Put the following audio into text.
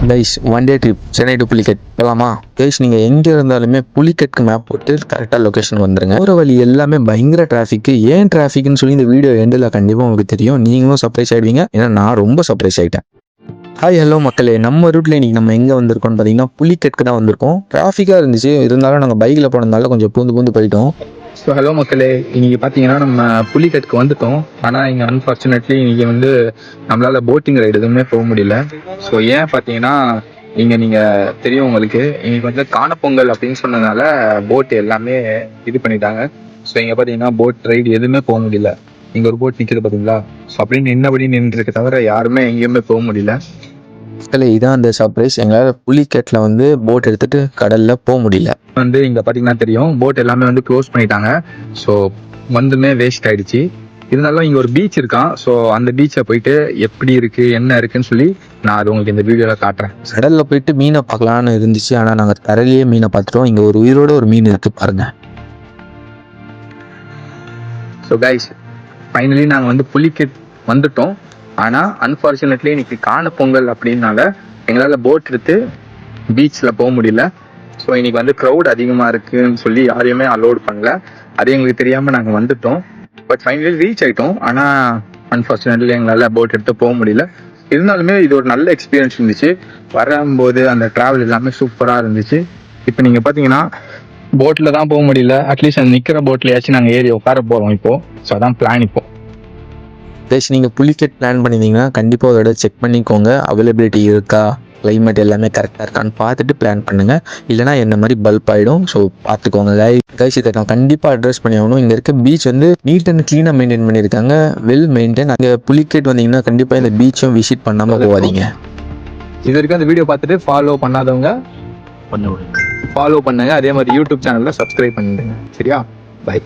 Guys one day trip Chennai to Pulicat போகலாமா? Guys நீங்கள் எங்கே இருந்தாலுமே புலிகட்க்கு மேப் போட்டு கரெக்டாக லொக்கேஷன் வந்துருங்க. போகிற வழி எல்லாமே பயங்கர டிராஃபிக். ஏன் டிராஃபிக்னு சொல்லி இந்த வீடியோ எண்டில் கண்டிப்பாக உங்களுக்கு தெரியும். நீங்களும் சர்ப்ரைஸ் ஆகிடுவீங்க, ஏன்னா நான் ரொம்ப சர்ப்ரைஸ் ஆகிட்டேன். ஹாய் ஹலோ மக்களே, நம்ம ரூட்டில் இன்றைக்கி நம்ம எங்கே வந்திருக்கோம்னு பார்த்தீங்கன்னா புலிகட்க்கு தான் வந்திருக்கோம். டிராஃபிக்காக இருந்துச்சு, இருந்தாலும் நாங்கள் பைக்கில் போனதுனால கொஞ்சம் பூந்து போயிட்டோம். ஸோ ஹலோ மக்களே, இன்னைக்கு பார்த்தீங்கன்னா நம்ம புலிகட்க்கு வந்துட்டோம். ஆனால் இங்கே அன்ஃபார்ச்சுனேட்லி இன்னைக்கு வந்து நம்மளால் போட்டிங் ரைடு எதுவுமே போக முடியல. ஸோ ஏன் பார்த்தீங்கன்னா நீங்கள் தெரியும் உங்களுக்கு, இன்னைக்கு வந்து காணப்பொங்கல் அப்படின்னு சொன்னதுனால போட் எல்லாமே இது பண்ணிட்டாங்க. ஸோ இங்கே பார்த்தீங்கன்னா போட் ரைடு எதுவுமே போக முடியல. இங்கே ஒரு போட் நிற்கிறது பார்த்தீங்களா? ஸோ அப்படின்னு நின்னபடி நின்றுருக்க தவிர யாருமே எங்கேயுமே போக முடியல. மக்களே, இதான் அந்த சர்ப்ரைஸ். எங்களால் புலிகட்டில் வந்து போட் எடுத்துகிட்டு கடலில் போக முடியல. வந்து இங்கே பார்த்தீங்கன்னா தெரியும், போட் எல்லாமே வந்து க்ளோஸ் பண்ணிட்டாங்க. ஸோ வந்துமே வேஸ்ட் ஆயிடுச்சு. இருந்தாலும் இங்கே ஒரு பீச் இருக்கான். ஸோ அந்த பீச்சை போயிட்டு எப்படி இருக்கு என்ன இருக்குன்னு சொல்லி நான் அது உங்களுக்கு இந்த வீடியோவில் காட்டுறேன். கடலில் போயிட்டு மீனை பார்க்கலான்னு இருந்துச்சு, ஆனால் நாங்கள் தரையிலேயே மீனை பார்த்துட்டோம். இங்கே ஒரு உயிரோட ஒரு மீன் இருக்குது பாருங்க. ஸோ கைஸ், ஃபைனலி நாங்கள் வந்து புலிகட் வந்துட்டோம். ஆனால் அன்ஃபார்ச்சுனேட்லி இன்னைக்கு காணப்பொங்கல் அப்படின்னால எங்களால் போட் எடுத்து பீச்சில் போக முடியல. ஸோ இன்னைக்கு வந்து க்ரௌட் அதிகமாக இருக்குன்னு சொல்லி யாரையுமே அலோட் பண்ணல. அது எங்களுக்கு தெரியாமல் நாங்கள் வந்துட்டோம். பட் ஃபைனலி ரீச் ஆகிட்டோம். ஆனால் அன்ஃபார்ச்சுனேட்லி எங்களால் போட் எடுத்து போக முடியல. இருந்தாலுமே இது ஒரு நல்ல எக்ஸ்பீரியன்ஸ் இருந்துச்சு. வரும்போது அந்த ட்ராவல் எல்லாமே சூப்பராக இருந்துச்சு. இப்போ நீங்கள் பார்த்தீங்கன்னா போட்டில் தான் போக முடியல. அட்லீஸ்ட் அந்த நிற்கிற போட்லையாச்சும் நாங்கள் ஏறி உட்கார போகிறோம் இப்போது. ஸோ அதான் பிளான் இப்போ. ப்ளஸ் நீங்கள் புலிகட் பிளான் பண்ணியிருந்தீங்கன்னா கண்டிப்பாக அதோட செக் பண்ணிக்கோங்க, அவைலபிலிட்டி இருக்கா, கிளைமேட் எல்லாமே கரெக்டாக இருக்கான்னு பார்த்துட்டு பிளான் பண்ணுங்கள். இல்லைனா என்ன மாதிரி பல்ப் ஆகிடும். ஸோ பார்த்துக்கோங்க கைஸ். இதை நான் கண்டிப்பாக அட்ரஸ் பண்ணி ஆகணும். இங்கே இருக்க பீச் வந்து நீட் அண்ட் க்ளீனாக மெயின்டைன் பண்ணியிருக்காங்க, வெல் மெயின்டைன். அங்கே புலிகட் வந்தீங்கன்னா கண்டிப்பாக இந்த பீச்சும் விசிட் பண்ணாமல் போகாதீங்க. இது வரைக்கும் அந்த வீடியோ பார்த்துட்டு ஃபாலோ பண்ணாதவங்க ஃபாலோ பண்ணுங்க. அதே மாதிரி யூடியூப் சேனலில் சப்ஸ்கிரைப் பண்ணிடுங்க. சரியா? பை.